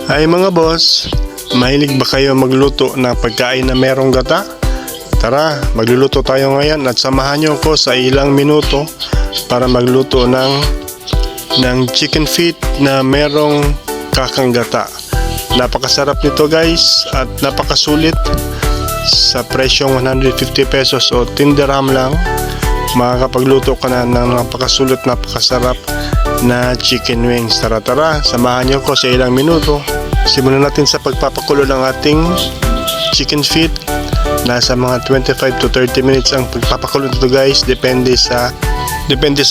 Ay mga boss, mahilig ba kayo magluto ng pagkain na merong gata? Tara, magluluto tayo ngayon at samahan niyo ko sa ilang minuto para magluto ng chicken feet na merong kakang gata. Napakasarap nito guys at napakasulit. Sa presyong 150 pesos o 10 dirham lang, makakapagluto ka na ng napakasulit, napakasarap na chicken wings. Tara, samahan niyo ko sa ilang minuto. Simulan natin sa pagpapakulo ng ating chicken feet. Nasa mga 25 to 30 minutes ang pagpapakulo nito guys, depende sa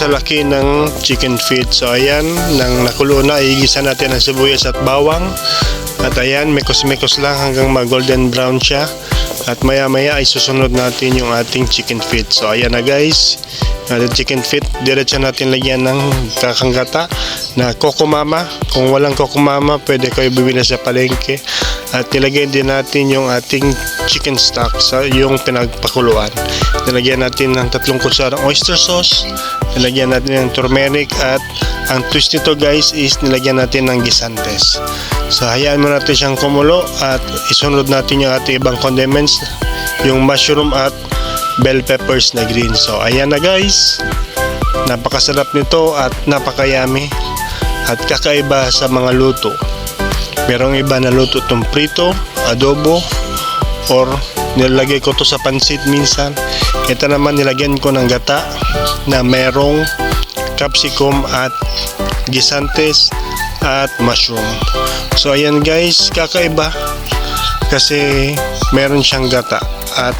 laki ng chicken feet. So ayan, nang nakulo na, igisa natin ang sibuyas at bawang. At ayan, mekos-mekos lang hanggang mag-golden brown siya. At maya-maya ay susunod natin yung ating chicken feet. So ayan na guys, ating chicken feet. Diretso natin lagyan ng kakang gata na kokomama. Kung walang kokomama, pwede kayo bibili sa palengke. At nilagay din natin yung ating chicken stock sa yung pinagpakuluan. Nilagyan natin ng 3 kutsarang oyster sauce. Nilagyan natin ng turmeric. At ang twist nito guys is nilagyan natin ng gisantes. So hayaan mo natin siyang kumulo at isunod natin yung ating ibang condiments, yung mushroom at bell peppers na green. So ayan na guys, napakasarap nito at napakayami at kakaiba sa mga luto. Merong iba na luto itong prito, adobo, or nilagay ko to sa pansit minsan. Ito naman nilagyan ko ng gata na merong capsicum at gisantes at mushroom. So ayan guys, kakaiba kasi meron siyang gata at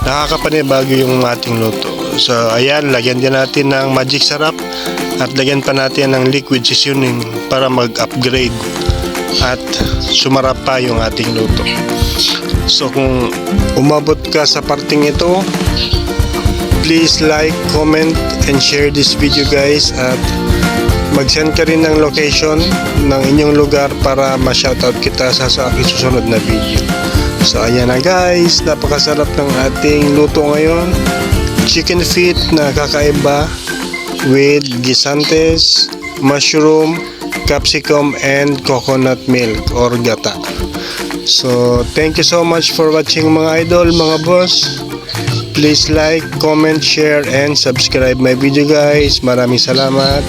nakakapanibago yung ating luto. So ayan, lagyan din natin ng magic sarap at lagyan pa natin ng liquid seasoning para mag-upgrade at sumarap pa yung ating luto. So kung umabot ka sa parting ito, please like, comment, and share this video guys, at mag-send ka rin ng location ng inyong lugar para ma-shoutout kita sa aking susunod na video. So ayan na guys, napakasarap ng ating luto ngayon. Chicken feet na kakaiba with gisantes, mushroom, capsicum, and coconut milk or gata. So thank you so much for watching mga idol, mga boss. Please like, comment, share, and subscribe my video guys. Maraming salamat.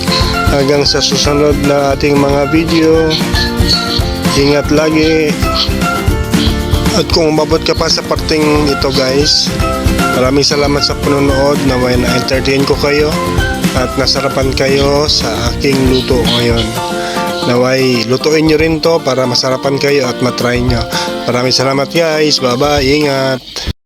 Hanggang sa susunod na ating mga video. Ingat lagi. At kung umabot ka pa sa parting ito guys, maraming salamat sa panonood. Naway na-entertain ko kayo at nasarapan kayo sa aking luto ngayon. Naway lutuin nyo rin to para masarapan kayo at matry nyo. Maraming salamat guys. Bye bye. Ingat.